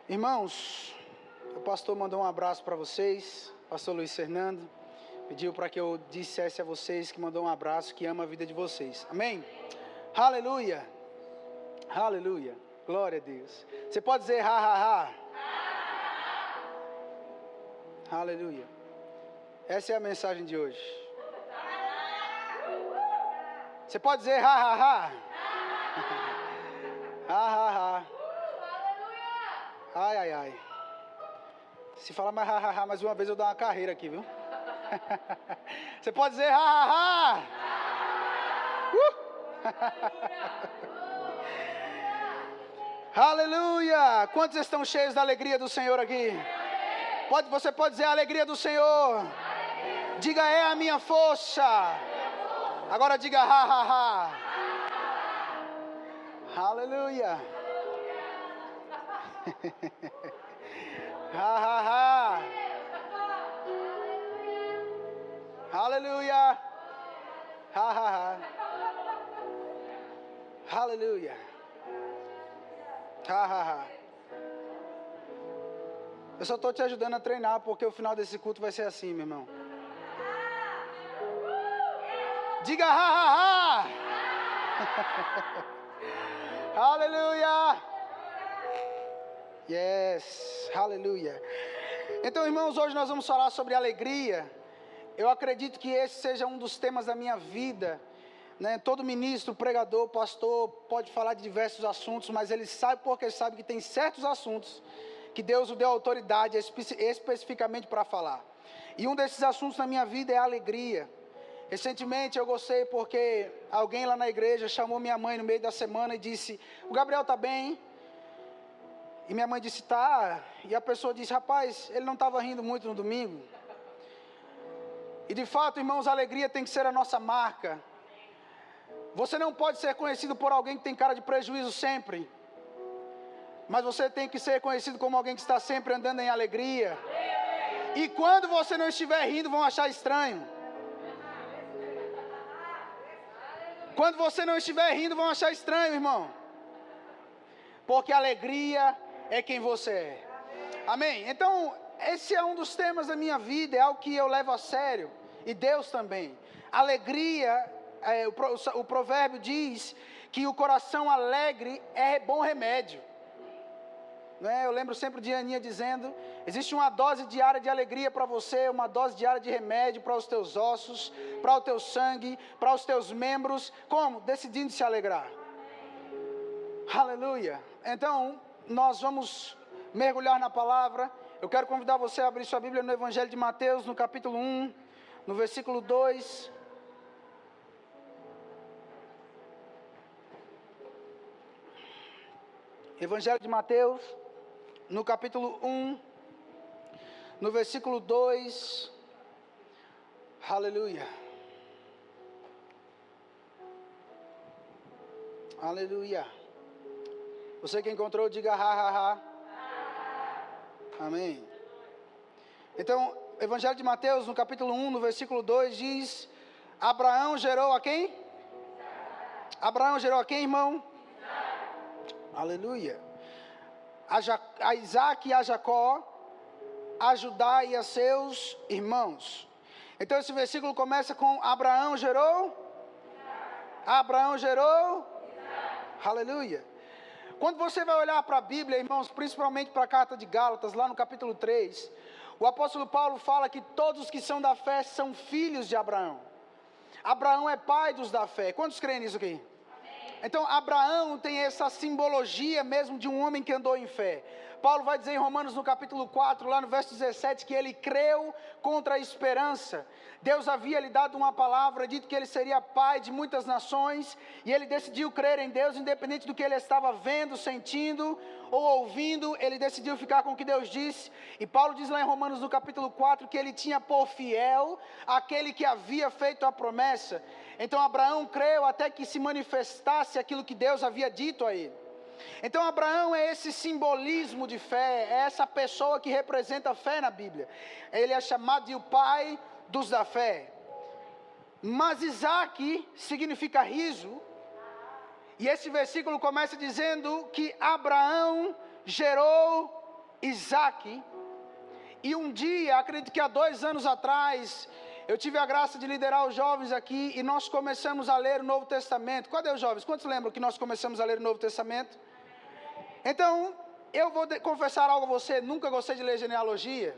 Irmãos, o pastor mandou um abraço para vocês, pastor Luiz Fernando, pediu para que eu dissesse a vocês que mandou um abraço, que ama a vida de vocês, amém? Aleluia, aleluia, glória a Deus. Você pode dizer ha, ha, ha? Aleluia. Essa é a mensagem de hoje. Você pode dizer ha, ha, ha? Ha, ha, ha. Ai, ai, ai. Se falar mais ha, ha, ha mais uma vez, eu dou uma carreira aqui, viu? Você pode dizer ha, ha, ha. Aleluia! Quantos estão cheios da alegria do Senhor aqui? Você pode dizer a alegria do Senhor. Diga, é a minha força. Agora diga ha, ha, ha. Aleluia. Ha, ha, ha. Aleluia. Ha, ha, ha. Aleluia. Ha, ha, ha. Eu só estou te ajudando a treinar, porque o final desse culto vai ser assim, meu irmão. Diga ha, ha, ha. Aleluia. Yes, aleluia. Então, irmãos, hoje nós vamos falar sobre alegria. Eu acredito que esse seja um dos temas da minha vida, né? Todo ministro, pregador, pastor pode falar de diversos assuntos, mas ele sabe porque sabe que tem certos assuntos que Deus o deu autoridade especificamente para falar. E um desses assuntos na minha vida é a alegria. Recentemente eu gostei porque alguém lá na igreja chamou minha mãe no meio da semana e disse: o Gabriel está bem? E minha mãe disse: tá. E a pessoa disse: rapaz, ele não estava rindo muito no domingo. E de fato, irmãos, a alegria tem que ser a nossa marca. Você não pode ser conhecido por alguém que tem cara de prejuízo sempre, mas você tem que ser conhecido como alguém que está sempre andando em alegria. E quando você não estiver rindo, vão achar estranho. Quando você não estiver rindo, vão achar estranho, irmão. Porque a alegria é quem você é. Amém? Então, esse é um dos temas da minha vida, é algo que eu levo a sério. E Deus também. Alegria, o provérbio diz que o coração alegre é bom remédio. Eu lembro sempre de Aninha dizendo: existe uma dose diária de alegria para você, uma dose diária de remédio para os teus ossos, para o teu sangue, para os teus membros. Como? Decidindo se alegrar. Aleluia. Então, nós vamos mergulhar na palavra. Eu quero convidar você a abrir sua Bíblia no Evangelho de Mateus, no capítulo 1, no versículo 2. Evangelho de Mateus, no capítulo 1, no versículo 2. Aleluia. Aleluia. Você que encontrou, diga ha, ha, ha. Amém. Então, Evangelho de Mateus, no capítulo 1, no versículo 2, diz: Abraão gerou a quem? Abraão gerou a quem, irmão? Aleluia. A Isaac e a Jacó, a Judá e a seus irmãos. Então esse versículo começa com Abraão gerou? Abraão gerou? Aleluia. Quando você vai olhar para a Bíblia, irmãos, principalmente para a carta de Gálatas, lá no capítulo 3, o apóstolo Paulo fala que todos os que são da fé são filhos de Abraão. Abraão é pai dos da fé. Quantos creem nisso aqui? Então, Abraão tem essa simbologia mesmo de um homem que andou em fé. Paulo vai dizer em Romanos no capítulo 4, lá no verso 17, que ele creu contra a esperança. Deus havia lhe dado uma palavra, dito que ele seria pai de muitas nações, e ele decidiu crer em Deus, independente do que ele estava vendo, sentindo ou ouvindo, ele decidiu ficar com o que Deus disse. E Paulo diz lá em Romanos no capítulo 4, que ele tinha por fiel aquele que havia feito a promessa. Então Abraão creu até que se manifestasse aquilo que Deus havia dito a ele. Então Abraão é esse simbolismo de fé, é essa pessoa que representa a fé na Bíblia. Ele é chamado de o pai dos da fé. Mas Isaac significa riso. E esse versículo começa dizendo que Abraão gerou Isaac. E um dia, acredito que há 2 anos atrás, eu tive a graça de liderar os jovens aqui e nós começamos a ler o Novo Testamento. Cadê os jovens? Quantos lembram que nós começamos a ler o Novo Testamento? Então, eu vou confessar algo a você, nunca gostei de ler genealogia.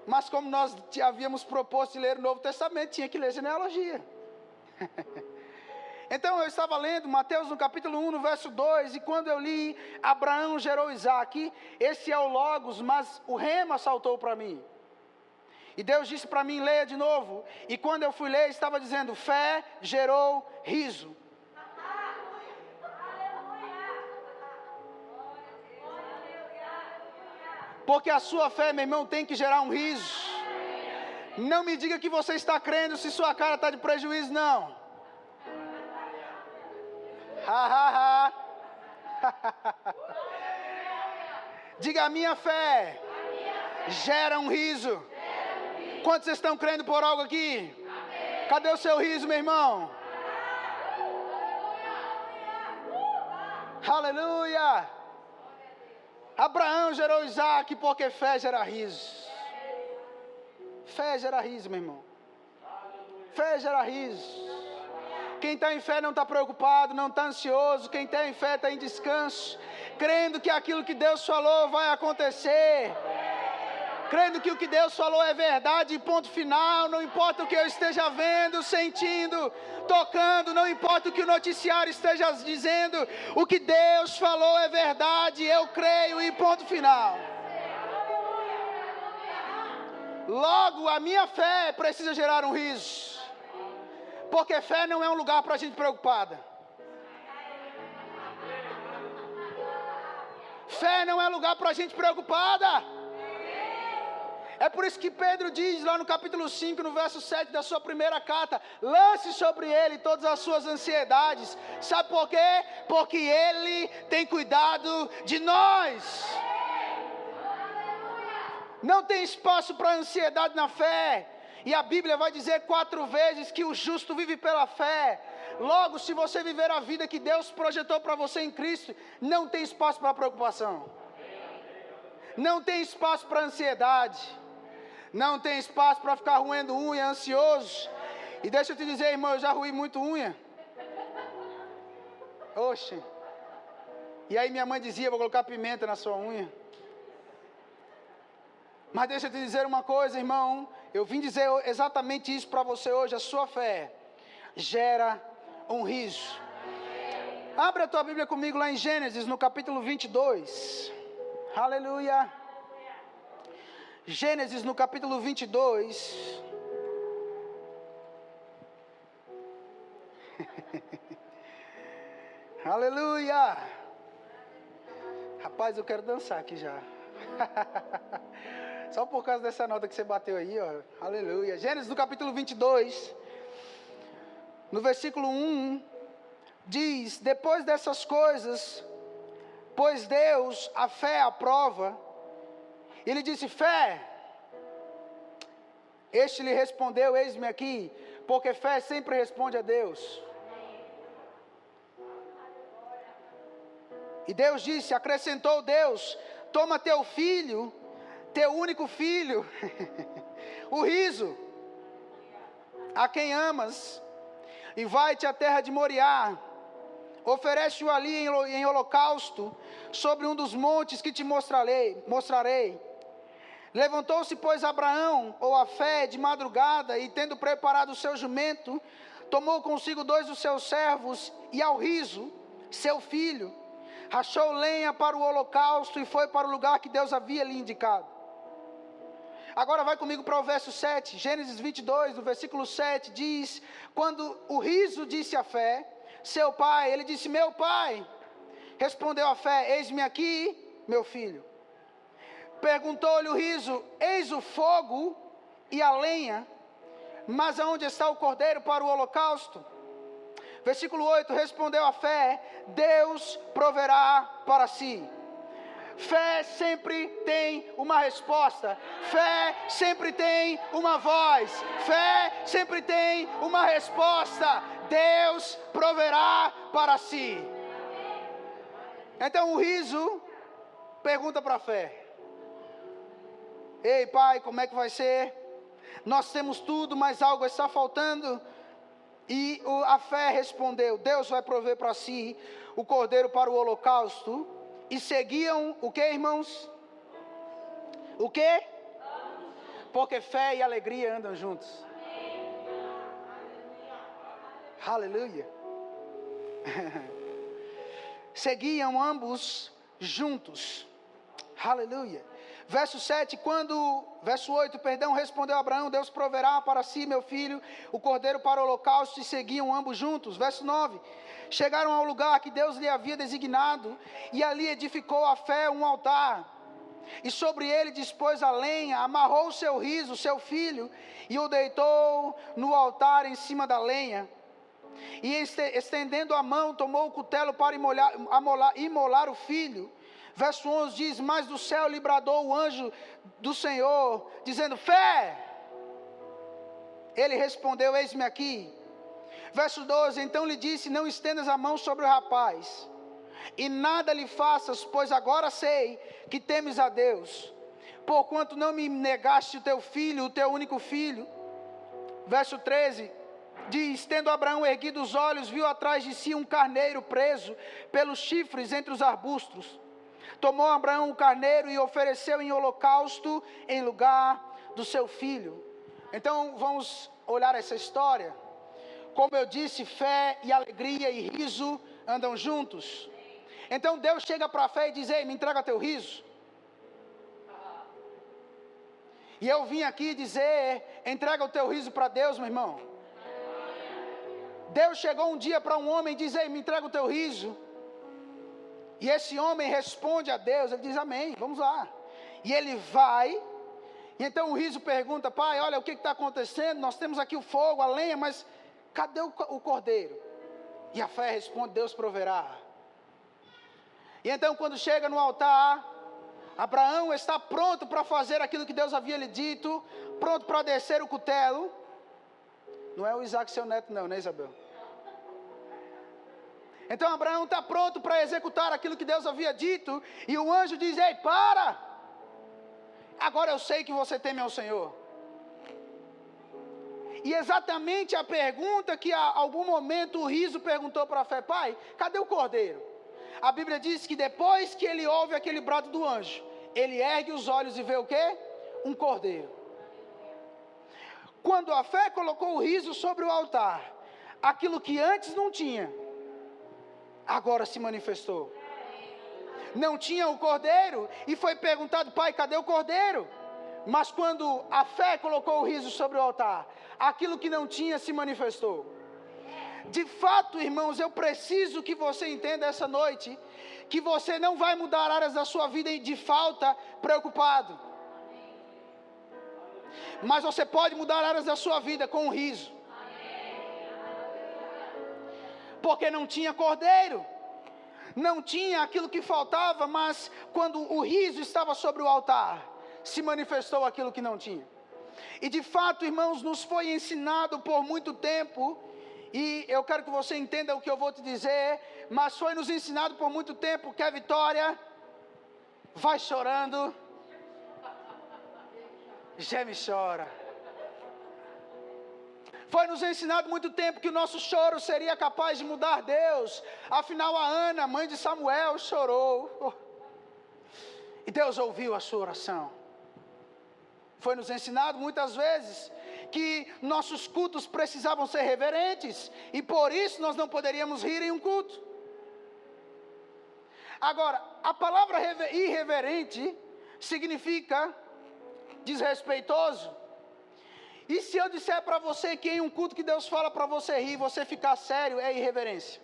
Mas como nós havíamos proposto de ler o Novo Testamento, tinha que ler genealogia. Então eu estava lendo Mateus no capítulo 1, no verso 2, e quando eu li, Abraão gerou Isaac, esse é o Logos, mas o rema saltou para mim. E Deus disse para mim, leia de novo, e quando eu fui ler, estava dizendo, fé gerou riso. Porque a sua fé, meu irmão, tem que gerar um riso. Não me diga que você está crendo se sua cara está de prejuízo, não. Diga, a minha fé gera um riso. Quantos estão crendo por algo aqui? Cadê o seu riso, meu irmão? Aleluia! Abraão gerou Isaac porque fé gera riso. Fé gera riso, meu irmão. Fé gera riso. Quem está em fé não está preocupado, não está ansioso. Quem está em fé está em descanso, crendo que aquilo que Deus falou vai acontecer, crendo que o que Deus falou é verdade, ponto final. Não importa o que eu esteja vendo, sentindo, tocando, não importa o que o noticiário esteja dizendo, o que Deus falou é verdade, eu creio e ponto final. Logo, a minha fé precisa gerar um riso. Porque fé não é um lugar para a gente preocupada. Fé não é lugar para a gente preocupada. É por isso que Pedro diz lá no capítulo 5, no verso 7 da sua primeira carta, lance sobre ele todas as suas ansiedades. Sabe por quê? Porque ele tem cuidado de nós. Não tem espaço para ansiedade na fé. E a Bíblia vai dizer 4 vezes que o justo vive pela fé. Logo, se você viver a vida que Deus projetou para você em Cristo, não tem espaço para preocupação. Não tem espaço para ansiedade. Não tem espaço para ficar roendo unha, ansioso. E deixa eu te dizer, irmão, eu já roí muito unha. Oxe. E aí minha mãe dizia, vou colocar pimenta na sua unha. Mas deixa eu te dizer uma coisa, irmão. Eu vim dizer exatamente isso para você hoje. A sua fé gera um riso. Abre a tua Bíblia comigo lá em Gênesis, no capítulo 22. Aleluia. Gênesis, no capítulo 22. Aleluia. Rapaz, eu quero dançar aqui já. Só por causa dessa nota que você bateu aí, ó. Aleluia. Gênesis no capítulo 22, no versículo 1, diz, depois dessas coisas, pois Deus a fé aprova, ele disse, fé. Este lhe respondeu, eis-me aqui, porque fé sempre responde a Deus. E Deus disse, acrescentou Deus, toma teu filho, teu único filho, o riso, a quem amas, e vai-te à terra de Moriá, oferece-o ali em holocausto, sobre um dos montes que te mostrarei. Levantou-se, pois, Abraão, ou a fé, de madrugada, e tendo preparado o seu jumento, tomou consigo 2 dos seus servos, e ao riso, seu filho, rachou lenha para o holocausto, e foi para o lugar que Deus havia lhe indicado. Agora vai comigo para o verso 7, Gênesis 22, no versículo 7, diz, quando o riso disse a fé, seu pai, ele disse, meu pai, respondeu a fé, eis-me aqui, meu filho. Perguntou-lhe o riso, eis o fogo e a lenha, mas aonde está o cordeiro para o holocausto? Versículo 8, respondeu a fé, Deus proverá para si. Fé sempre tem uma resposta. Fé sempre tem uma voz. Fé sempre tem uma resposta. Deus proverá para si. Então o riso pergunta para a fé. Ei, pai, como é que vai ser? Nós temos tudo, mas algo está faltando. E a fé respondeu: Deus vai prover para si o cordeiro para o holocausto. E seguiam o que, irmãos? O que? Porque fé e alegria andam juntos. Aleluia. Seguiam ambos juntos. Aleluia. Verso 8, respondeu Abraão: Deus proverá para si, meu filho, o cordeiro para o holocausto, e seguiam ambos juntos. Verso 9, chegaram ao lugar que Deus lhe havia designado, e ali edificou a fé um altar, e sobre ele dispôs a lenha, amarrou o seu riso, seu filho, e o deitou no altar em cima da lenha, e estendendo a mão, tomou o cutelo para imolar o filho. Verso 11 diz: mas do céu lhe bradou o anjo do Senhor, dizendo: fé! Ele respondeu: eis-me aqui. Verso 12, então lhe disse: não estendas a mão sobre o rapaz, e nada lhe faças, pois agora sei que temes a Deus, porquanto não me negaste o teu filho, o teu único filho. Verso 13, diz: tendo Abraão erguido os olhos, viu atrás de si um carneiro preso pelos chifres entre os arbustos. Tomou Abraão o carneiro e ofereceu em holocausto em lugar do seu filho. Então vamos olhar essa história. Como eu disse, fé e alegria e riso andam juntos. Então Deus chega para a fé e diz: ei, me entrega teu riso. E eu vim aqui dizer: entrega o teu riso para Deus, meu irmão. Deus chegou um dia para um homem e diz: ei, me entrega o teu riso. E esse homem responde a Deus, ele diz: amém, vamos lá. E ele vai, e então o riso pergunta: pai, olha, o que está acontecendo? Nós temos aqui o fogo, a lenha, mas cadê o cordeiro? E a fé responde: Deus proverá. E então quando chega no altar, Abraão está pronto para fazer aquilo que Deus havia lhe dito, pronto para descer o cutelo. Não é o Isaac seu neto não, né, Isabel? Então Abraão está pronto para executar aquilo que Deus havia dito, e o anjo diz: ei, para! Agora eu sei que você teme ao Senhor. E exatamente a pergunta que a algum momento o riso perguntou para a fé: pai, cadê o cordeiro? A Bíblia diz que depois que ele ouve aquele brado do anjo, ele ergue os olhos e vê o quê? Um cordeiro. Quando a fé colocou o riso sobre o altar, aquilo que antes não tinha, agora se manifestou. Não tinha o cordeiro, e foi perguntado: pai, cadê o cordeiro? Mas quando a fé colocou o riso sobre o altar, aquilo que não tinha se manifestou. De fato, irmãos, eu preciso que você entenda essa noite, que você não vai mudar áreas da sua vida de falta preocupado, mas você pode mudar áreas da sua vida com um riso. Porque não tinha cordeiro, não tinha aquilo que faltava, mas quando o riso estava sobre o altar, se manifestou aquilo que não tinha. E de fato, irmãos, nos foi ensinado por muito tempo, e eu quero que você entenda o que eu vou te dizer, mas foi nos ensinado por muito tempo que a vitória vai chorando, geme e chora. Foi nos ensinado muito tempo que o nosso choro seria capaz de mudar Deus. Afinal, a Ana, mãe de Samuel, chorou. E Deus ouviu a sua oração. Foi nos ensinado muitas vezes que nossos cultos precisavam ser reverentes, e por isso nós não poderíamos rir em um culto. Agora, a palavra irreverente significa desrespeitoso. E se eu disser para você que em um culto que Deus fala para você rir, você ficar sério, é irreverência.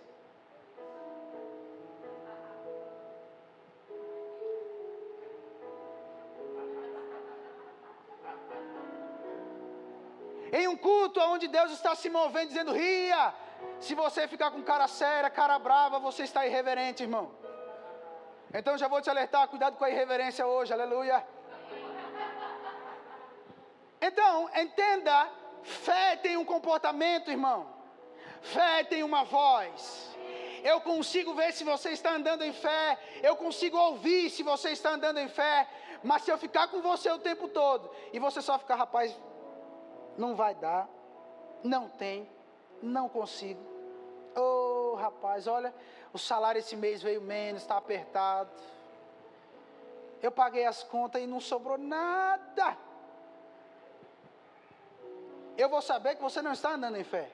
Em um culto onde Deus está se movendo, dizendo ria, se você ficar com cara séria, cara brava, você está irreverente, irmão. Então já vou te alertar, cuidado com a irreverência hoje, aleluia. Então, entenda, fé tem um comportamento, irmão. Fé tem uma voz. eu consigo ver se você está andando em fé, eu consigo ouvir se você está andando em fé, mas se eu ficar com você o tempo todo, e você só ficar, rapaz, não vai dar, não tem, não consigo, oh rapaz, olha, o salário esse mês veio menos, está apertado, eu paguei as contas e não sobrou nada, eu vou saber que você não está andando em fé,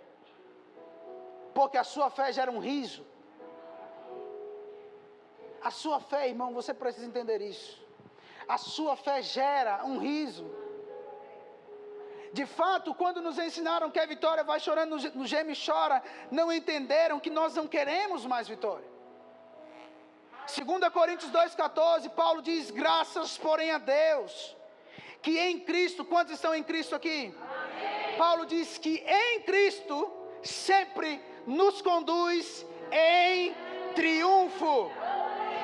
porque a sua fé gera um riso. A sua fé, irmão, você precisa entender isso. A sua fé gera um riso. De fato, quando nos ensinaram que a vitória vai chorando, no geme chora, não entenderam que nós não queremos mais vitória. 2 Coríntios 2,14, Paulo diz, graças porém a Deus, que em Cristo, quantos estão em Cristo aqui? Amém. Paulo diz que em Cristo, sempre nos conduz em triunfo.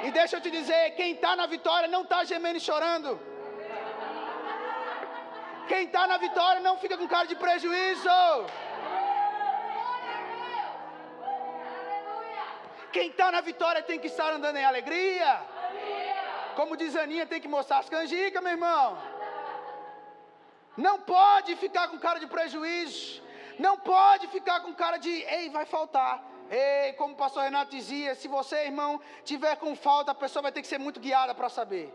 E deixa eu te dizer, quem está na vitória não está gemendo e chorando. Quem está na vitória não fica com cara de prejuízo. Quem está na vitória tem que estar andando em alegria. Como diz a Aninha, tem que mostrar as canjicas, meu irmão. Não pode ficar com cara de prejuízo. Não pode ficar com cara de, ei, vai faltar. Ei, como o pastor Renato dizia, se você, irmão, tiver com falta, a pessoa vai ter que ser muito guiada para saber.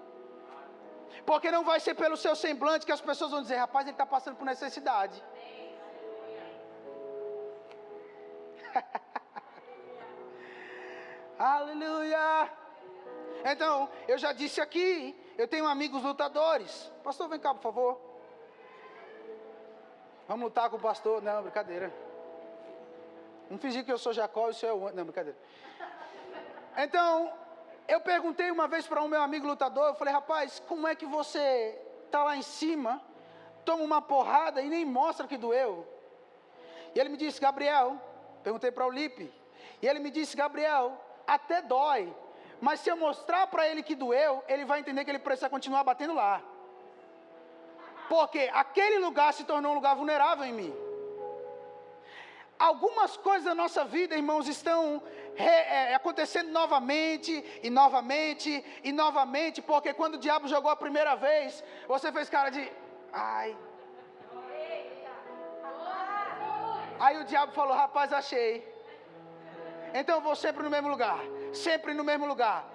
Porque não vai ser pelo seu semblante que as pessoas vão dizer, rapaz, ele está passando por necessidade. Aleluia. Então, eu já disse aqui, eu tenho amigos lutadores. Pastor, vem cá, por favor. Vamos lutar com o pastor. Não, brincadeira. Não fingir que eu sou Jacó e o senhor é o... Não, brincadeira. Então, eu perguntei uma vez para um meu amigo lutador, eu falei, rapaz, como é que você está lá em cima, toma uma porrada e nem mostra que doeu? E ele me disse, Gabriel, perguntei para o Lipe, e ele me disse, Gabriel, até dói, mas se eu mostrar para ele que doeu, ele vai entender que ele precisa continuar batendo lá. Porque aquele lugar se tornou um lugar vulnerável em mim. Algumas coisas da nossa vida, irmãos, estão acontecendo novamente, e novamente, e novamente, porque quando o diabo jogou a primeira vez, você fez cara de, ai. Aí o diabo falou, rapaz, achei. Então eu vou sempre no mesmo lugar, sempre no mesmo lugar.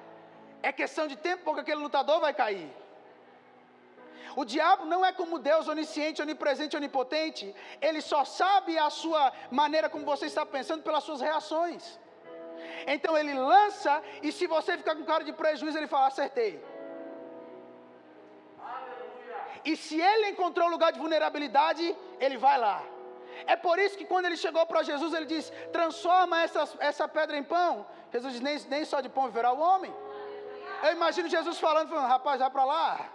É questão de tempo, porque aquele lutador vai cair. O diabo não é como Deus onisciente, onipresente, onipotente. Ele só sabe a sua maneira como você está pensando pelas suas reações. Então ele lança, e se você ficar com cara de prejuízo, ele fala, acertei. E se ele encontrou lugar de vulnerabilidade, ele vai lá. É por isso que quando ele chegou para Jesus, ele diz, transforma essa pedra em pão. Jesus diz, nem só de pão viverá o homem. Eu imagino Jesus falando, rapaz, vai para lá.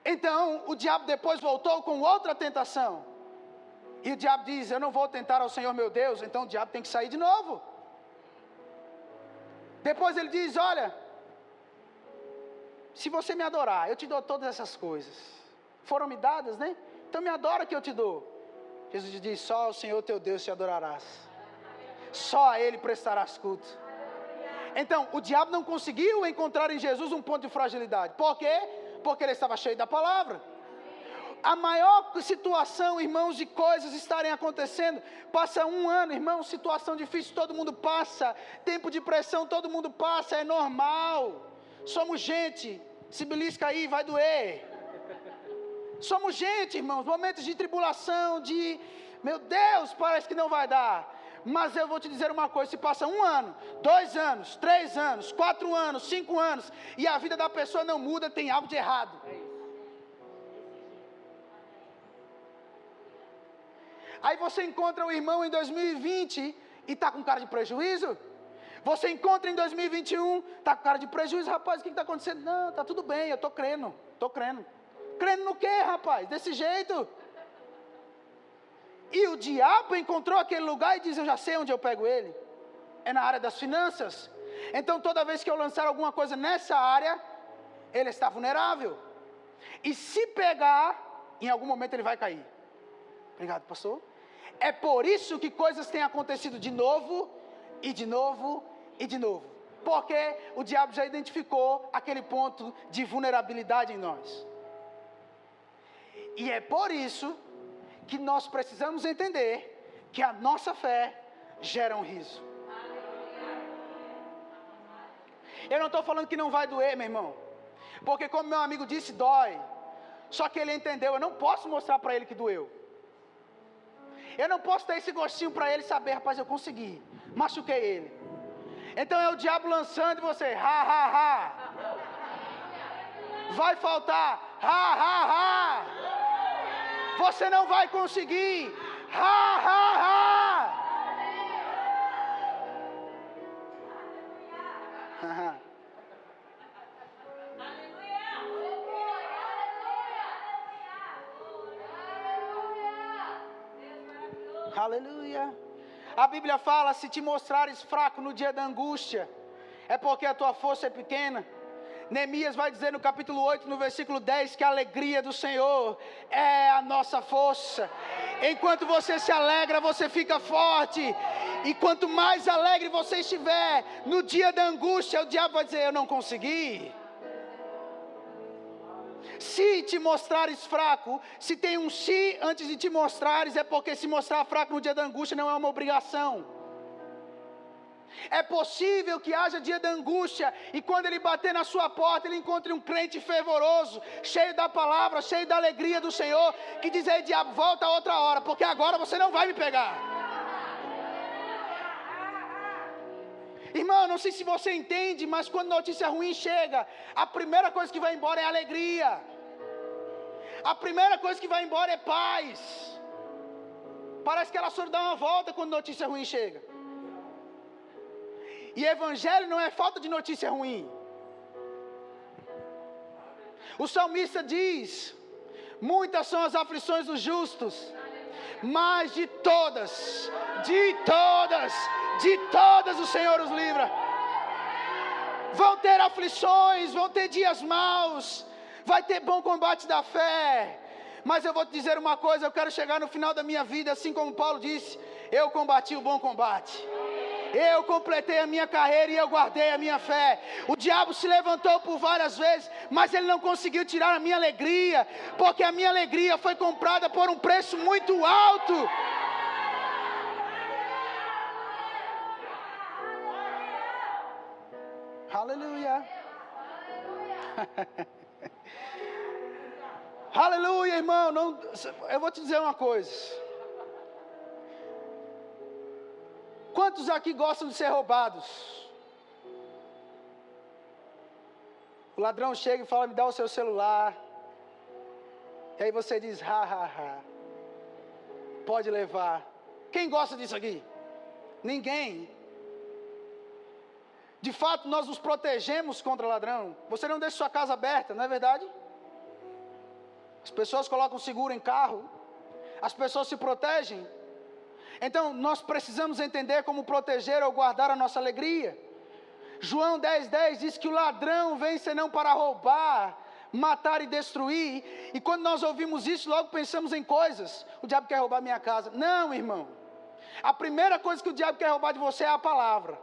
Então, o diabo depois voltou com outra tentação. E o diabo diz, eu não vou tentar ao Senhor meu Deus. Então o diabo tem que sair de novo. Depois ele diz, olha, se você me adorar, eu te dou todas essas coisas. Foram me dadas, né? Então me adora que eu te dou. Jesus diz, só ao Senhor teu Deus te adorarás. Só a Ele prestarás culto. Então, o diabo não conseguiu encontrar em Jesus um ponto de fragilidade. Por quê? Porque ele estava cheio da palavra. A maior situação, irmãos, de coisas estarem acontecendo, passa um ano, irmãos, situação difícil, todo mundo passa, tempo de pressão, todo mundo passa, é normal, somos gente, se belisca aí, vai doer, somos gente, irmãos, momentos de tribulação, meu Deus, parece que não vai dar, mas eu vou te dizer uma coisa, se passa 1 ano, 2 anos, 3 anos, 4 anos, 5 anos, e a vida da pessoa não muda, tem algo de errado. Aí você encontra o irmão em 2020 e está com cara de prejuízo. Você encontra em 2021, está com cara de prejuízo. Rapaz, o que está acontecendo? Não, está tudo bem, eu estou crendo. Crendo no quê, rapaz? Desse jeito. E o diabo encontrou aquele lugar e diz, eu já sei onde eu pego ele. É na área das finanças. Então toda vez que eu lançar alguma coisa nessa área, ele está vulnerável. E se pegar, em algum momento ele vai cair. Obrigado, pastor. É por isso que coisas têm acontecido de novo E de novo, e de novo. Porque o diabo já identificou aquele ponto de vulnerabilidade em nós. E é por isso que nós precisamos entender que a nossa fé gera um riso. Eu não estou falando que não vai doer, meu irmão. Porque como meu amigo disse, dói. Só que ele entendeu, eu não posso mostrar para ele que doeu. Eu não posso dar esse gostinho para ele saber, rapaz, eu consegui. Machuquei ele. Então é o diabo lançando em você, ha, ha, ha. Vai faltar, ha, ha, ha. Você não vai conseguir, ha, ha, ha. Aleluia. A Bíblia fala, se te mostrares fraco no dia da angústia, é porque a tua força é pequena. Neemias vai dizer no capítulo 8, no versículo 10, que a alegria do Senhor é a nossa força. Enquanto você se alegra, você fica forte. E quanto mais alegre você estiver, no dia da angústia, o diabo vai dizer, eu não consegui. Se te mostrares fraco, se tem um se antes de te mostrares, é porque se mostrar fraco no dia da angústia não é uma obrigação. É possível que haja dia da angústia e quando ele bater na sua porta, ele encontre um crente fervoroso, cheio da palavra, cheio da alegria do Senhor, que diz, ei diabo, volta outra hora, porque agora você não vai me pegar. Irmão, não sei se você entende, mas quando notícia ruim chega, a primeira coisa que vai embora é alegria. A primeira coisa que vai embora é paz. Parece que ela só dá uma volta quando notícia ruim chega. E evangelho não é falta de notícia ruim. O salmista diz, muitas são as aflições dos justos, mas de todas o Senhor os livra. Vão ter aflições, vão ter dias maus, vai ter bom combate da fé. Mas eu vou te dizer uma coisa, eu quero chegar no final da minha vida, assim como Paulo disse, eu combati o bom combate. Eu completei a minha carreira e eu guardei a minha fé. O diabo se levantou por várias vezes, mas ele não conseguiu tirar a minha alegria, porque a minha alegria foi comprada por um preço muito alto. Aleluia. Aleluia, irmão. Não, eu vou te dizer uma coisa. Quantos aqui gostam de ser roubados? O ladrão chega e fala, me dá o seu celular. E aí você diz, ha, ha, ha. Pode levar. Quem gosta disso aqui? Ninguém. De fato, nós nos protegemos contra ladrão. Você não deixa sua casa aberta, não é verdade? As pessoas colocam seguro em carro. As pessoas se protegem. Então, nós precisamos entender como proteger ou guardar a nossa alegria. João 10:10 diz que o ladrão vem senão para roubar, matar e destruir. E quando nós ouvimos isso, logo pensamos em coisas. O diabo quer roubar minha casa. Não, irmão. A primeira coisa que o diabo quer roubar de você é a palavra.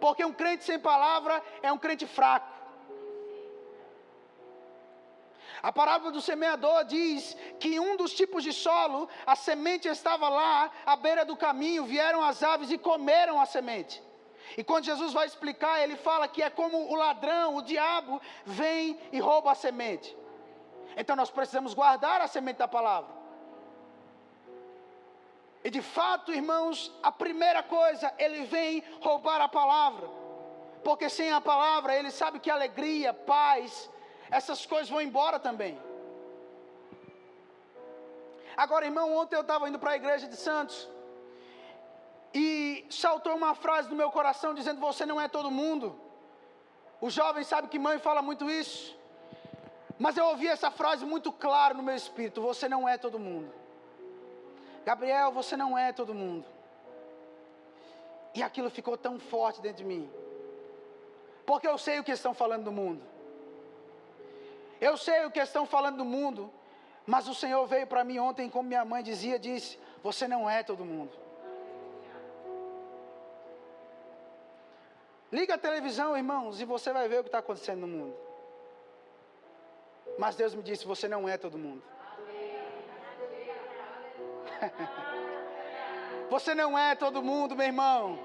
Porque um crente sem palavra é um crente fraco. A parábola do semeador diz que em um dos tipos de solo, a semente estava lá, à beira do caminho, vieram as aves e comeram a semente. E quando Jesus vai explicar, ele fala que é como o ladrão, o diabo, vem e rouba a semente. Então nós precisamos guardar a semente da palavra. E de fato, irmãos, a primeira coisa, ele vem roubar a palavra. Porque sem a palavra, ele sabe que alegria, paz, essas coisas vão embora também. Agora, irmão, ontem eu estava indo para a igreja de Santos. E saltou uma frase no meu coração dizendo, você não é todo mundo. O jovem sabe que mãe fala muito isso. Mas eu ouvi essa frase muito clara no meu espírito, você não é todo mundo. Gabriel, você não é todo mundo. E aquilo ficou tão forte dentro de mim. Porque eu sei o que estão falando do mundo. Eu sei o que estão falando do mundo. Mas o Senhor veio para mim ontem, como minha mãe disse, você não é todo mundo. Liga a televisão, irmãos, e você vai ver o que está acontecendo no mundo. Mas Deus me disse, você não é todo mundo. Você não é todo mundo, meu irmão.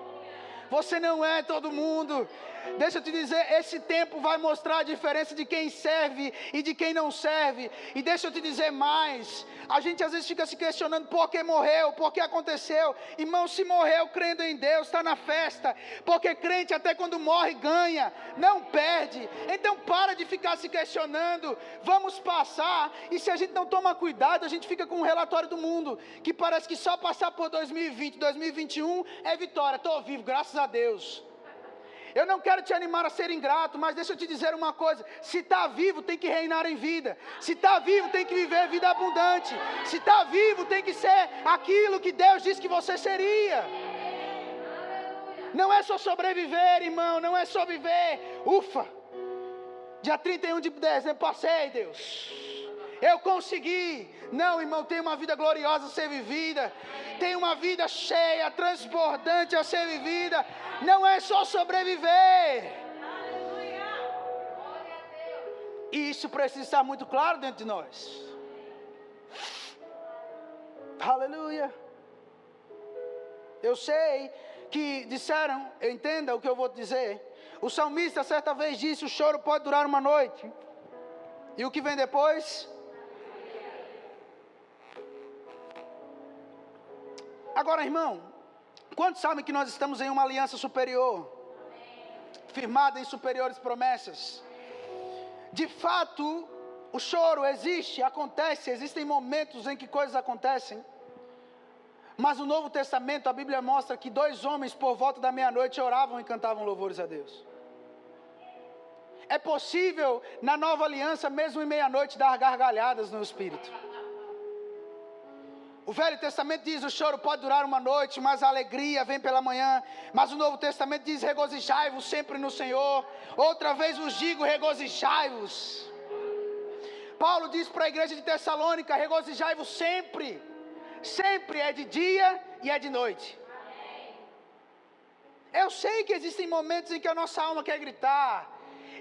Você não é todo mundo. Deixa eu te dizer, esse tempo vai mostrar a diferença de quem serve e de quem não serve. E deixa eu te dizer mais. A gente às vezes fica se questionando por que morreu, por que aconteceu. Irmão, se morreu crendo em Deus, está na festa. Porque crente até quando morre ganha, não perde. Então para de ficar se questionando. Vamos passar. E se a gente não toma cuidado, a gente fica com um relatório do mundo. Que parece que só passar por 2020, 2021 é vitória. Estou vivo, graças a Deus. Eu não quero te animar a ser ingrato, mas deixa eu te dizer uma coisa. Se está vivo, tem que reinar em vida. Se está vivo, tem que viver vida abundante. Se está vivo, tem que ser aquilo que Deus disse que você seria. Não é só sobreviver, irmão, não é só viver. Ufa, dia 31 de dezembro, passei, Deus. Eu consegui. Não, irmão, tem uma vida gloriosa a ser vivida. Tem uma vida cheia, transbordante a ser vivida. Não é só sobreviver. E isso precisa estar muito claro dentro de nós. Aleluia. Eu sei que disseram, entenda o que eu vou dizer. O salmista certa vez disse, o choro pode durar uma noite. E o que vem depois? Agora, irmão, quantos sabem que nós estamos em uma aliança superior? Firmada em superiores promessas. De fato, o choro existe, acontece, existem momentos em que coisas acontecem. Mas no Novo Testamento, a Bíblia mostra que 2 homens por volta da meia-noite oravam e cantavam louvores a Deus. É possível, na nova aliança, mesmo em meia-noite, dar gargalhadas no Espírito. O Velho Testamento diz, o choro pode durar uma noite, mas a alegria vem pela manhã. Mas o Novo Testamento diz, regozijai-vos sempre no Senhor. Outra vez vos digo, regozijai-vos. Paulo diz para a igreja de Tessalônica, regozijai-vos sempre. Sempre é de dia e é de noite. Eu sei que existem momentos em que a nossa alma quer gritar,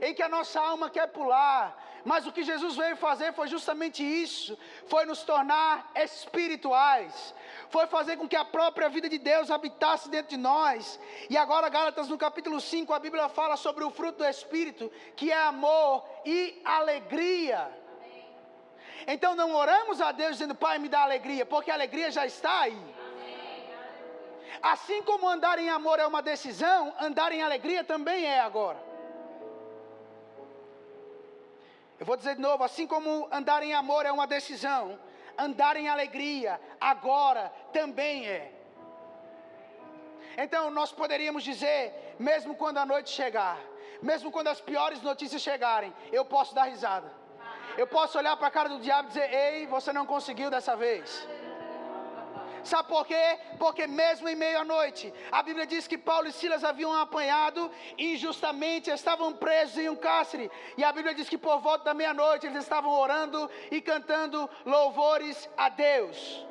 em que a nossa alma quer pular. Mas o que Jesus veio fazer foi justamente isso. Foi nos tornar espirituais. Foi fazer com que a própria vida de Deus habitasse dentro de nós. E agora, Gálatas, no capítulo 5, a Bíblia fala sobre o fruto do Espírito, que é amor e alegria. Então não oramos a Deus dizendo, Pai, me dá alegria, porque a alegria já está aí. Assim como andar em amor é uma decisão, andar em alegria também é agora. Eu vou dizer de novo, assim como andar em amor é uma decisão, andar em alegria agora também é. Então nós poderíamos dizer, mesmo quando a noite chegar, mesmo quando as piores notícias chegarem, eu posso dar risada. Eu posso olhar para a cara do diabo e dizer, ei, você não conseguiu dessa vez. Sabe por quê? Porque mesmo em meio à noite, a Bíblia diz que Paulo e Silas haviam apanhado injustamente, estavam presos em um cárcere. E a Bíblia diz que por volta da meia-noite eles estavam orando e cantando louvores a Deus.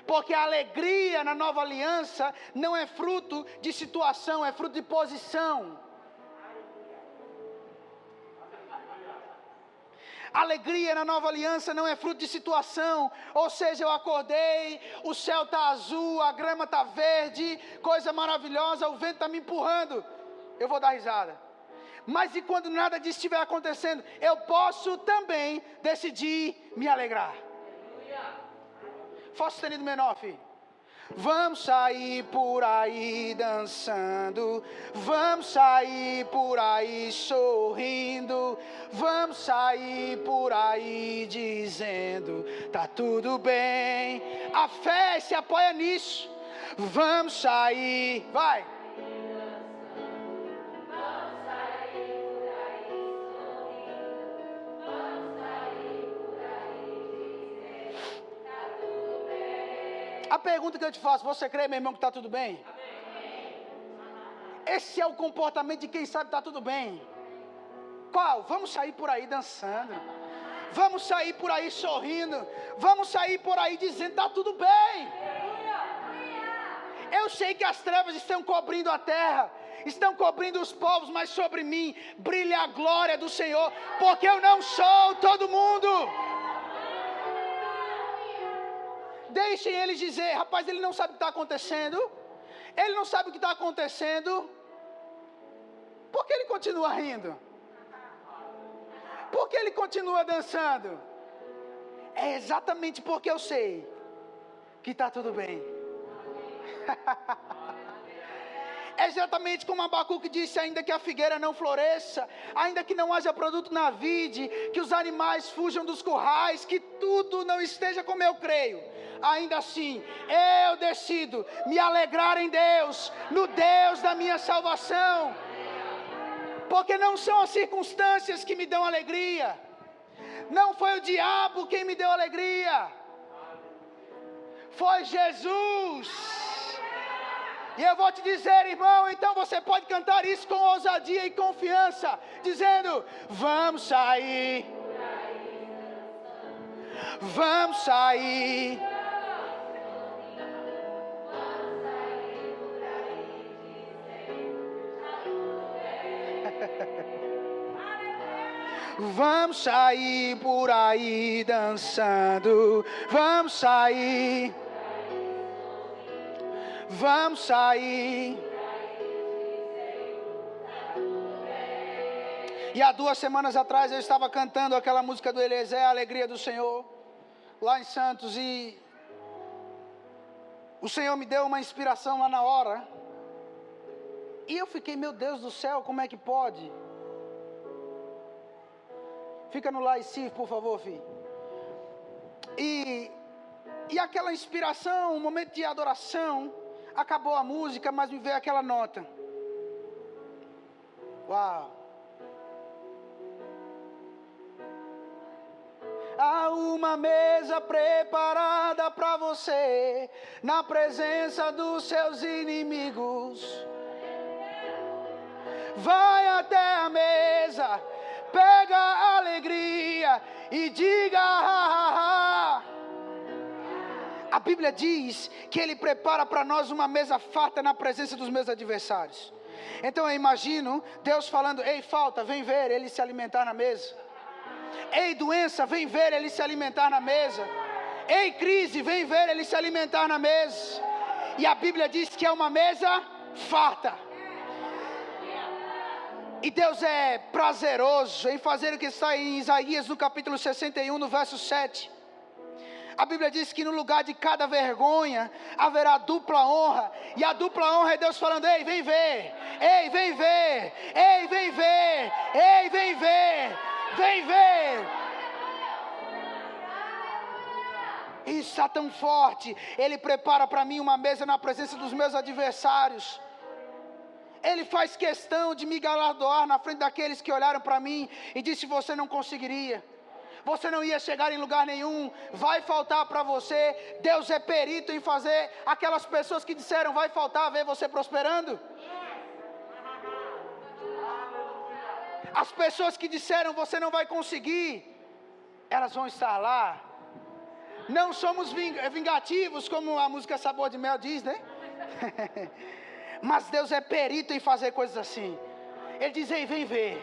Porque a alegria na nova aliança não é fruto de situação, é fruto de posição. Alegria na nova aliança não é fruto de situação, ou seja, eu acordei, o céu está azul, a grama está verde, coisa maravilhosa, o vento está me empurrando, eu vou dar risada. Mas e quando nada disso estiver acontecendo, eu posso também decidir me alegrar. Fá sustenido menor, filho. Vamos sair por aí dançando, vamos sair por aí sorrindo, vamos sair por aí dizendo, tá tudo bem. A fé se apoia nisso. Vamos sair, vai. A pergunta que eu te faço, você crê, meu irmão, que está tudo bem? Amém. Esse é o comportamento de quem sabe que está tudo bem. Qual? Vamos sair por aí dançando. Vamos sair por aí sorrindo. Vamos sair por aí dizendo, está tudo bem. Eu sei que as trevas estão cobrindo a terra. estão cobrindo os povos, mas sobre mim brilha a glória do Senhor, porque eu não sou todo mundo. Deixem eles dizer, rapaz, ele não sabe o que está acontecendo, ele não sabe o que está acontecendo, por que ele continua rindo? Por que ele continua dançando? É exatamente porque eu sei que está tudo bem. É exatamente como Abacuque disse, ainda que a figueira não floresça, ainda que não haja produto na vide, que os animais fujam dos currais, que tudo não esteja como eu creio, ainda assim, eu decido me alegrar em Deus, no Deus da minha salvação, porque não são as circunstâncias que me dão alegria, não foi o diabo quem me deu alegria, foi Jesus. E eu vou te dizer, irmão, então você pode cantar isso com ousadia e confiança, dizendo, vamos sair, vamos sair, vamos sair por aí dançando, vamos sair, vamos sair. E há 2 semanas atrás eu estava cantando aquela música do Eliezer, a alegria do Senhor, lá em Santos, e o Senhor me deu uma inspiração lá na hora, e eu fiquei, meu Deus do céu, como é que pode? Fica no lá e si, por favor, filho. E aquela inspiração, um momento de adoração, acabou a música, mas me veio aquela nota. Uau! Há uma mesa preparada para você, na presença dos seus inimigos. Vai até a mesa, pega a alegria e diga ha, ha, ha. A Bíblia diz que Ele prepara para nós uma mesa farta na presença dos meus adversários. Então eu imagino Deus falando, ei falta, vem ver Ele se alimentar na mesa. Ei doença, vem ver Ele se alimentar na mesa. Ei crise, vem ver Ele se alimentar na mesa. E a Bíblia diz que é uma mesa farta. E Deus é prazeroso em fazer o que está em Isaías no capítulo 61, no verso 7. A Bíblia diz que no lugar de cada vergonha haverá dupla honra. E a dupla honra é Deus falando, ei, vem ver. Ei, vem ver. Ei, vem ver. Ei, vem ver. Vem ver. Isso está tão forte. Ele prepara para mim uma mesa na presença dos meus adversários. Ele faz questão de me galardoar na frente daqueles que olharam para mim e disse, você não conseguiria. Você não ia chegar em lugar nenhum, vai faltar para você. Deus é perito em fazer aquelas pessoas que disseram vai faltar, ver você prosperando. As pessoas que disseram você não vai conseguir, elas vão estar lá. Não somos vingativos, como a música Sabor de Mel diz, né? Mas Deus é perito em fazer coisas assim. Ele diz, ei, vem ver.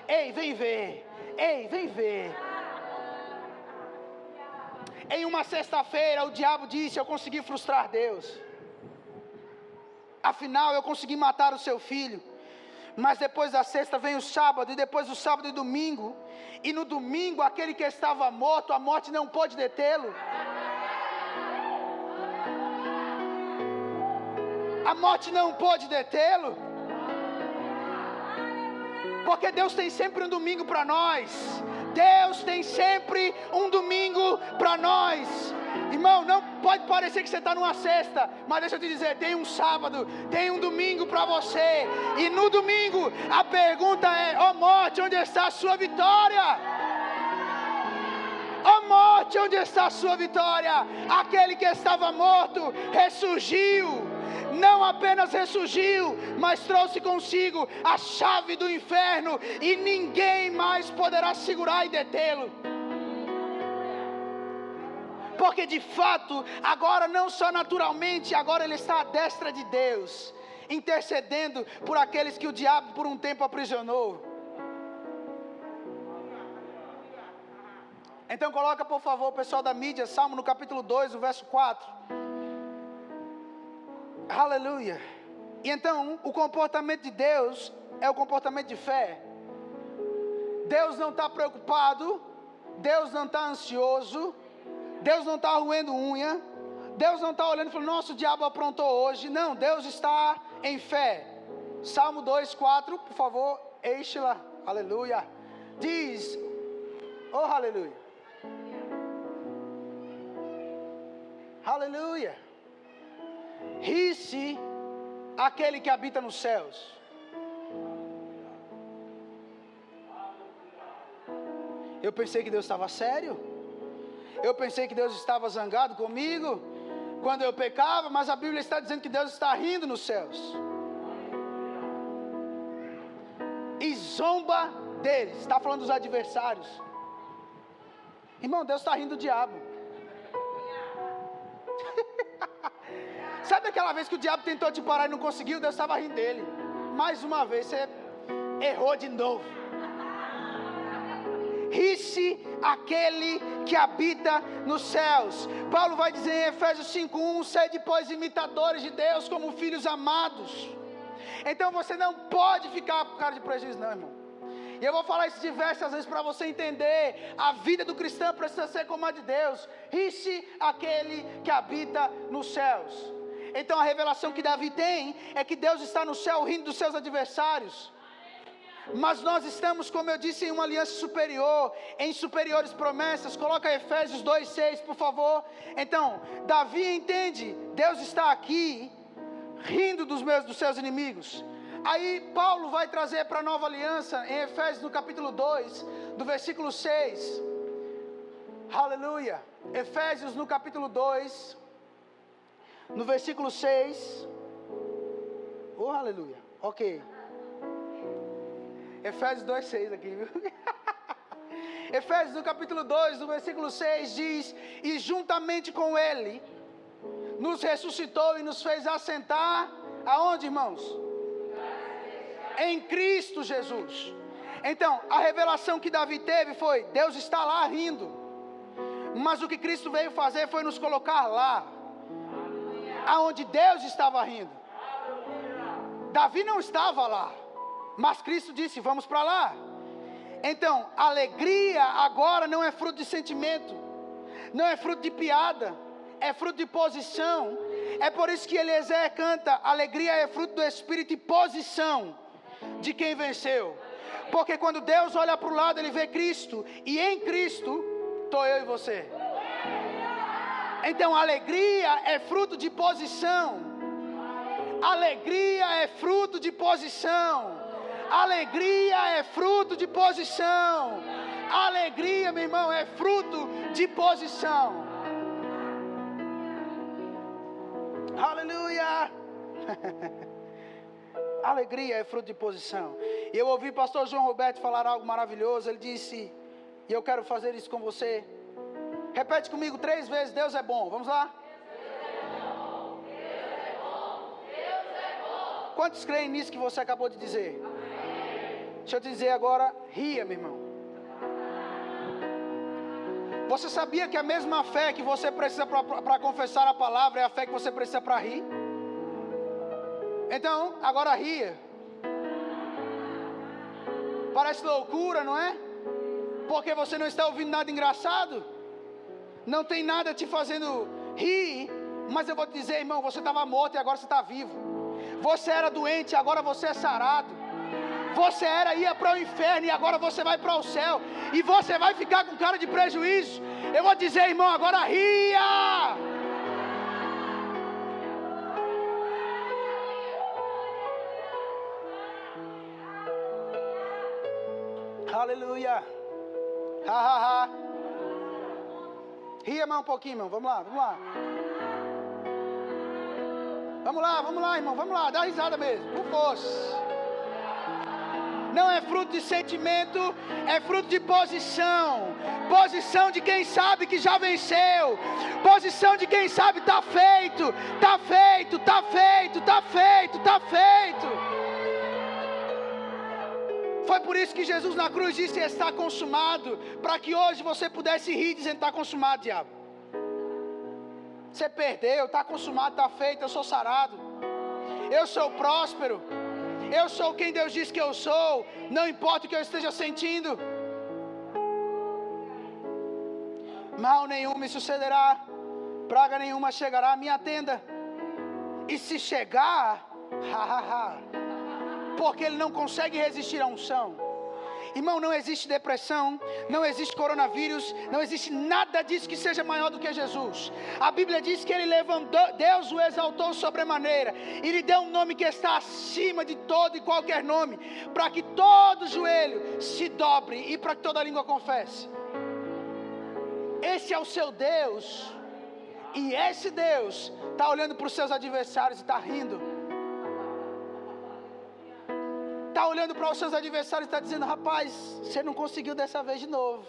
Ei, vem ver. Ei, vem ver. Em uma sexta-feira o diabo disse, eu consegui frustrar Deus. Afinal eu consegui matar o seu filho. Mas depois da sexta vem o sábado, e depois do sábado e domingo. E no domingo aquele que estava morto, a morte não pôde detê-lo. A morte não pôde detê-lo. Porque Deus tem sempre um domingo para nós. Deus tem sempre um domingo para nós. Irmão, não pode parecer que você está numa sexta, mas deixa eu te dizer, tem um sábado, tem um domingo para você. E no domingo a pergunta é, ó morte, onde está a sua vitória? Ó morte, onde está a sua vitória? Aquele que estava morto ressurgiu. Não apenas ressurgiu, mas trouxe consigo a chave do inferno, e ninguém mais poderá segurar e detê-lo. Porque de fato, agora não só naturalmente, agora ele está à destra de Deus. intercedendo por aqueles que o diabo por um tempo aprisionou. Então coloca por favor, pessoal da mídia, Salmo no capítulo 2, o verso 4. Aleluia. E então, o comportamento de Deus é o comportamento de fé. Deus não está preocupado, Deus não está ansioso, Deus não está roendo unha, Deus não está olhando e falando, nossa, o diabo aprontou hoje. Não, Deus está em fé. Salmo 2, 4, por favor, Eixe-la, aleluia. Diz, oh aleluia, aleluia. Ri-se aquele que habita nos céus. Eu pensei que Deus estava sério. Eu pensei que Deus estava zangado comigo quando eu pecava, mas a Bíblia está dizendo que Deus está rindo nos céus. E zomba deles. Está falando dos adversários. Irmão, Deus está rindo do diabo. Sabe aquela vez que o diabo tentou te parar e não conseguiu? Deus estava rindo dele. Mais uma vez, você errou de novo. Ri-se aquele que habita nos céus. Paulo vai dizer em Efésios 5:1, sede pois imitadores de Deus como filhos amados. Então você não pode ficar com cara de prejuízo não, irmão. E eu vou falar isso diversas vezes para você entender. A vida do cristão precisa ser como a de Deus. Ri-se aquele que habita nos céus. Então a revelação que Davi tem é que Deus está no céu rindo dos seus adversários. Mas nós estamos, como eu disse, em uma aliança superior, em superiores promessas. Coloca Efésios 2:6, por favor. Então, Davi entende, Deus está aqui, rindo dos seus inimigos. Aí Paulo vai trazer para a nova aliança, em Efésios no capítulo 2, do versículo 6. Aleluia. Efésios no capítulo 2, no versículo 6. Oh, aleluia. Ok. Efésios 2:6 aqui, viu? Efésios no capítulo 2, no versículo 6 diz: e juntamente com ele nos ressuscitou e nos fez assentar aonde, irmãos? Em Cristo Jesus. Então, a revelação que Davi teve foi: Deus está lá rindo. Mas o que Cristo veio fazer foi nos colocar lá, aonde Deus estava rindo. Davi não estava lá, mas Cristo disse, vamos para lá. Então, alegria agora não é fruto de sentimento, não é fruto de piada, é fruto de posição. É por isso que Eliezer canta, alegria é fruto do Espírito e posição de quem venceu. Porque quando Deus olha para o lado, Ele vê Cristo, e em Cristo, estou eu e você. Então, alegria é fruto de posição. Alegria é fruto de posição. Alegria é fruto de posição. Alegria, meu irmão, é fruto de posição. Aleluia. Alegria é fruto de posição. E eu ouvi o pastor João Roberto falar algo maravilhoso. Ele disse, e eu quero fazer isso com você. Repete comigo 3 vezes, Deus é bom. Vamos lá? Quantos creem nisso que você acabou de dizer? Deixa eu te dizer agora, ria, meu irmão. Você sabia que a mesma fé que você precisa para confessar a palavra é a fé que você precisa para rir? Então, agora ria. Parece loucura, não é? Porque você não está ouvindo nada engraçado. Não tem nada te fazendo rir. Mas eu vou te dizer, irmão, você estava morto e agora você está vivo. Você era doente, agora você é sarado. Você ia para o inferno e agora você vai para o céu. E você vai ficar com cara de prejuízo. Eu vou dizer, irmão, agora ria. Aleluia. Ha, ha, ha. Ria mais um pouquinho, irmão. Vamos lá, vamos lá. Vamos lá, irmão. Vamos lá. Dá risada mesmo. Por força. não é fruto de sentimento, é fruto de posição. Posição de quem sabe que já venceu. Posição de quem sabe está feito, está feito, está feito, está feito, está feito. Foi por isso que Jesus na cruz disse: está consumado, para que hoje você pudesse rir dizendo: está consumado, diabo. Você perdeu, está consumado, está feito, eu sou sarado, eu sou próspero, eu sou quem Deus diz que eu sou, não importa o que eu esteja sentindo. Mal nenhum me sucederá, praga nenhuma chegará à minha tenda. E se chegar, porque ele não consegue resistir à unção. Irmão, não existe depressão, não existe coronavírus, não existe nada disso que seja maior do que Jesus. A Bíblia diz que ele levantou, Deus o exaltou sobremaneira e lhe deu um nome que está acima de todo e qualquer nome, para que todo joelho se dobre e para que toda língua confesse. Esse é o seu Deus, e esse Deus está olhando para os seus adversários e está rindo. Está olhando para os seus adversários e está dizendo: rapaz, você não conseguiu dessa vez de novo.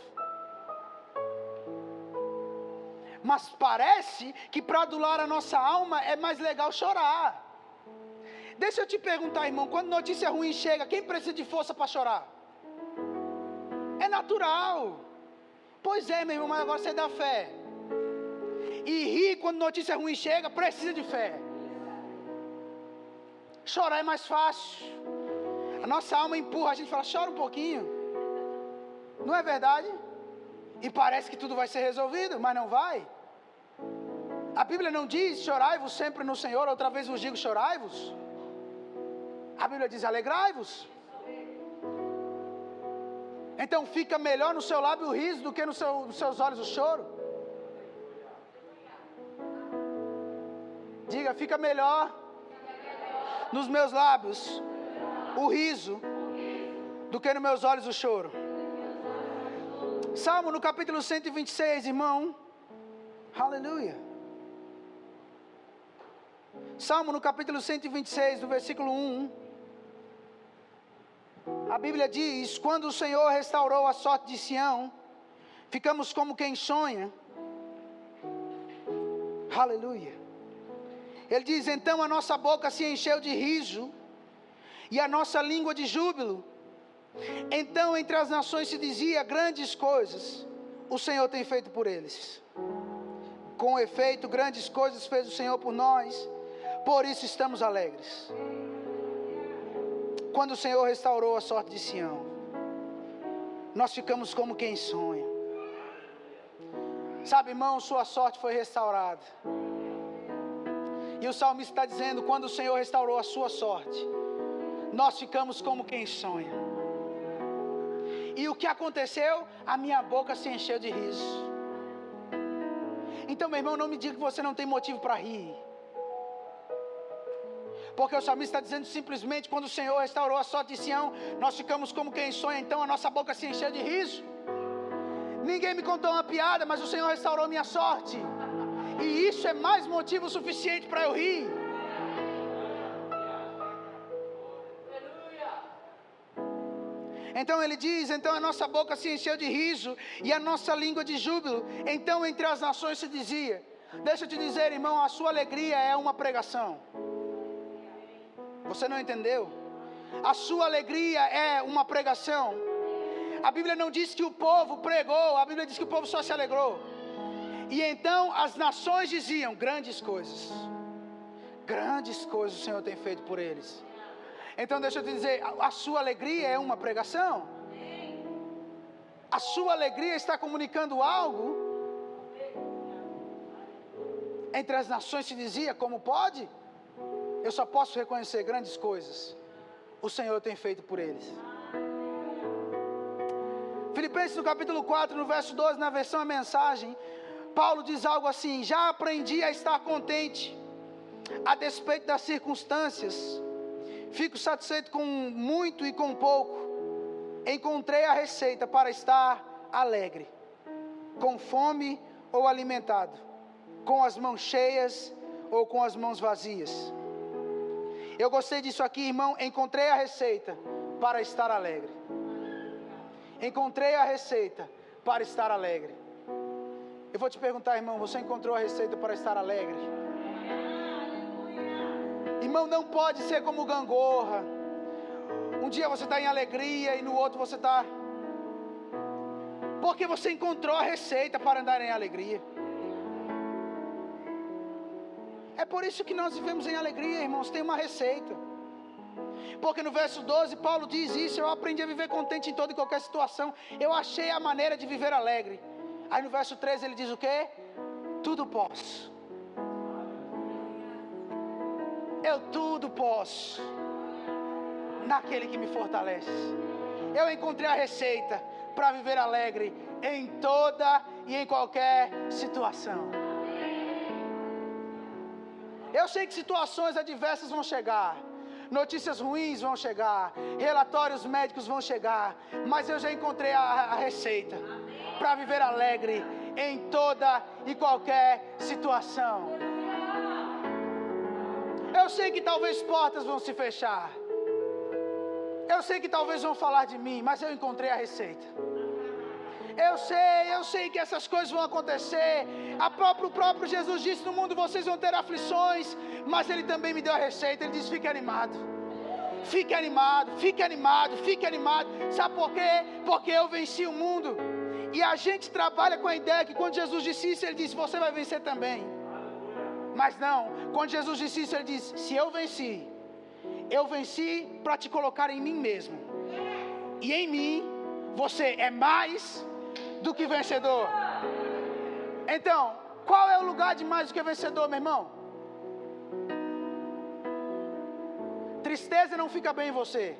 Mas parece que para adular a nossa alma é mais legal chorar. Deixa eu te perguntar, irmão, quando notícia ruim chega, quem precisa de força para chorar? É natural. Pois é, meu irmão, mas agora você dá fé. E rir quando notícia ruim chega, precisa de fé. Chorar é mais fácil. A nossa alma empurra, a gente fala: chora um pouquinho. Não é verdade? E parece que tudo vai ser resolvido, mas não vai. A Bíblia não diz: chorai-vos sempre no Senhor, outra vez vos digo: chorai-vos. A Bíblia diz: alegrai-vos. Então fica melhor no seu lábio o riso do que nos seus olhos o choro. Diga: fica melhor nos meus lábios o riso do que nos meus olhos o choro. Salmo no capítulo 126, irmão. Aleluia. Salmo no capítulo 126, no versículo 1. A Bíblia diz: quando o Senhor restaurou a sorte de Sião, ficamos como quem sonha. Aleluia. Ele diz: então a nossa boca se encheu de riso e a nossa língua de júbilo. Então entre as nações se dizia: grandes coisas o Senhor tem feito por eles. Com efeito, grandes coisas fez o Senhor por nós, por isso estamos alegres. Quando o Senhor restaurou a sorte de Sião, nós ficamos como quem sonha. Sabe, irmão, sua sorte foi restaurada. E o salmista está dizendo: quando o Senhor restaurou a sua sorte, nós ficamos como quem sonha. E o que aconteceu? A minha boca se encheu de riso. Então, meu irmão, não me diga que você não tem motivo para rir. Porque o salmista está dizendo simplesmente: quando o Senhor restaurou a sorte de Sião, nós ficamos como quem sonha. Então a nossa boca se encheu de riso. Ninguém me contou uma piada, mas o Senhor restaurou minha sorte. E isso é mais motivo suficiente para eu rir. Então ele diz: então a nossa boca se encheu de riso e a nossa língua de júbilo. Então entre as nações se dizia. Deixa eu te dizer, irmão, a sua alegria é uma pregação. Você não entendeu? A sua alegria é uma pregação. A Bíblia não diz que o povo pregou, a Bíblia diz que o povo só se alegrou. E então as nações diziam: grandes coisas o Senhor tem feito por eles. Então deixa eu te dizer, a sua alegria é uma pregação. A sua alegria está comunicando algo. Entre as nações se dizia: como pode? Eu só posso reconhecer grandes coisas o Senhor tem feito por eles. Filipenses no capítulo 4, no verso 12, na versão a mensagem, Paulo diz algo assim: já aprendi a estar contente, a despeito das circunstâncias. Fico satisfeito com muito e com pouco. Encontrei a receita para estar alegre, com fome ou alimentado, com as mãos cheias ou com as mãos vazias. Eu gostei disso aqui, irmão. Encontrei a receita para estar alegre. Encontrei a receita para estar alegre. Eu vou te perguntar, irmão, você encontrou a receita para estar alegre? Irmão, não pode ser como gangorra. Um dia você está em alegria e no outro você está... Porque você encontrou a receita para andar em alegria. É por isso que nós vivemos em alegria, irmãos. Tem uma receita. Porque no verso 12 Paulo diz isso: eu aprendi a viver contente em toda e qualquer situação. Eu achei a maneira de viver alegre. Aí no verso 13 ele diz o quê? Tudo posso. Eu tudo posso naquele que me fortalece. Eu encontrei a receita para viver alegre em toda e em qualquer situação. Eu sei que situações adversas vão chegar, notícias ruins vão chegar, relatórios médicos vão chegar, mas eu já encontrei a receita para viver alegre em toda e qualquer situação. Eu sei que talvez portas vão se fechar, eu sei que talvez vão falar de mim, mas eu encontrei a receita. Eu sei que essas coisas vão acontecer. O próprio Jesus disse: no mundo vocês vão ter aflições, mas Ele também me deu a receita. Ele disse: fique animado, fique animado, fique animado, fique animado. Sabe por quê? Porque eu venci o mundo. E a gente trabalha com a ideia que quando Jesus disse isso, Ele disse: você vai vencer também. Mas não, quando Jesus disse isso, Ele disse: se eu venci para te colocar em mim mesmo. E em mim, você é mais do que vencedor. Então, qual é o lugar de mais do que vencedor, meu irmão? Tristeza não fica bem em você.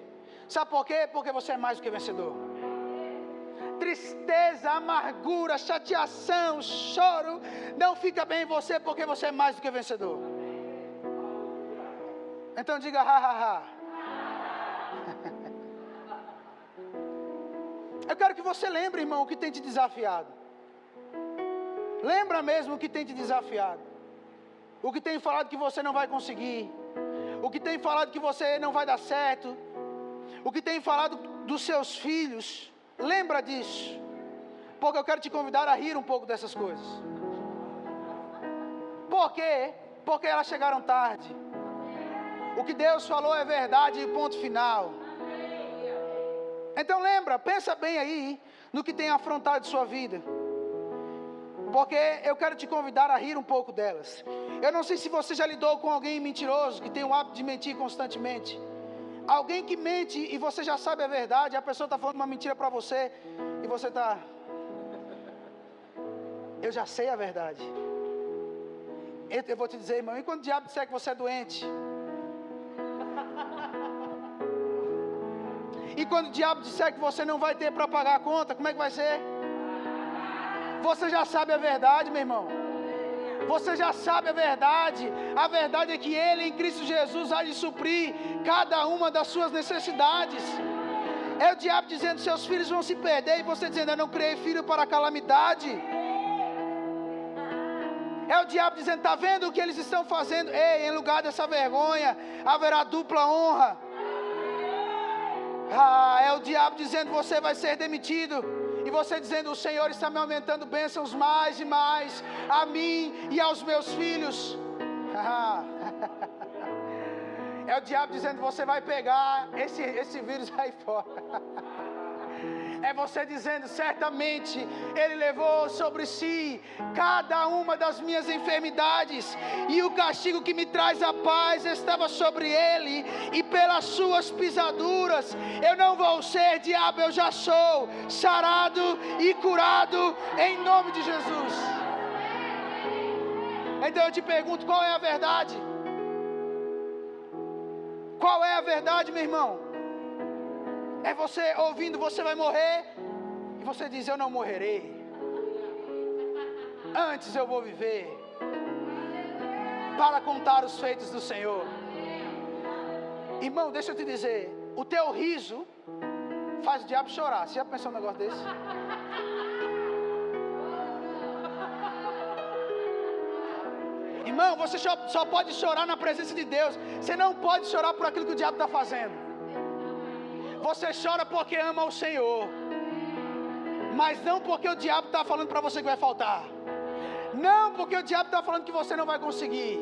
Sabe por quê? Porque você é mais do que vencedor. Tristeza, amargura, chateação, choro não fica bem em você, porque você é mais do que vencedor. Então diga ha ha ha. Eu quero que você lembre, irmão, o que tem te desafiado. Lembra mesmo o que tem te desafiado. O que tem falado que você não vai conseguir. O que tem falado que você não vai dar certo. O que tem falado dos seus filhos. Lembra disso. Porque eu quero te convidar a rir um pouco dessas coisas. Por quê? Porque elas chegaram tarde. O que Deus falou é verdade, ponto final. Então lembra, pensa bem aí no que tem afrontado sua vida. Porque eu quero te convidar a rir um pouco delas. Eu não sei se você já lidou com alguém mentiroso, que tem o hábito de mentir constantemente. Alguém que mente e você já sabe a verdade, a pessoa está falando uma mentira para você, e você está... Eu já sei a verdade. Eu vou te dizer, irmão, e quando o diabo disser que você é doente? E quando o diabo disser que você não vai ter para pagar a conta, como é que vai ser? Você já sabe a verdade, meu irmão. Você já sabe a verdade. A verdade é que Ele, em Cristo Jesus, há de suprir cada uma das suas necessidades. É o diabo dizendo: seus filhos vão se perder. E você dizendo: eu não criei filho para a calamidade. É o diabo dizendo: está vendo o que eles estão fazendo? Ei, em lugar dessa vergonha, haverá dupla honra. É o diabo dizendo: você vai ser demitido. E você dizendo: o Senhor está me aumentando bênçãos mais e mais, a mim e aos meus filhos. É o diabo dizendo: você vai pegar esse vírus aí fora. É você dizendo: certamente Ele levou sobre si cada uma das minhas enfermidades, e o castigo que me traz a paz estava sobre Ele, e pelas suas pisaduras eu não vou ser, diabo, eu já sou sarado e curado em nome de Jesus. Então eu te pergunto: qual é a verdade? Qual é a verdade, meu irmão? É você ouvindo: você vai morrer, e você diz: eu não morrerei, antes eu vou viver para contar os feitos do Senhor. Irmão, deixa eu te dizer, o teu riso faz o diabo chorar. Você já pensou num negócio desse? Irmão, você só pode chorar na presença de Deus. Você não pode chorar por aquilo que o diabo está fazendo. Você chora porque ama o Senhor, mas não porque o diabo está falando para você que vai faltar. Não porque o diabo está falando que você não vai conseguir.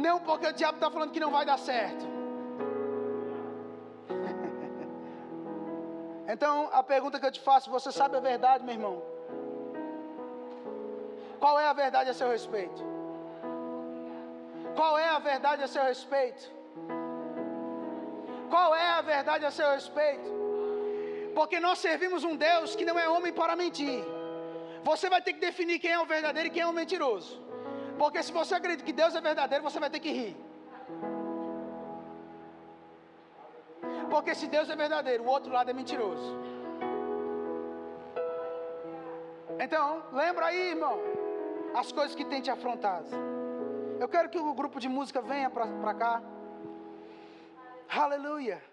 Não porque o diabo está falando que não vai dar certo. Então, a pergunta que eu te faço, você sabe a verdade, meu irmão? Qual é a verdade a seu respeito? Qual é a verdade a seu respeito? Qual é a verdade a seu respeito? Porque nós servimos um Deus que não é homem para mentir. Você vai ter que definir quem é o verdadeiro e quem é o mentiroso. Porque se você acredita que Deus é verdadeiro, você vai ter que rir. Porque se Deus é verdadeiro, o outro lado é mentiroso. Então, lembra aí, irmão, as coisas que tem te afrontado. Eu quero que o grupo de música venha para cá. Aleluia.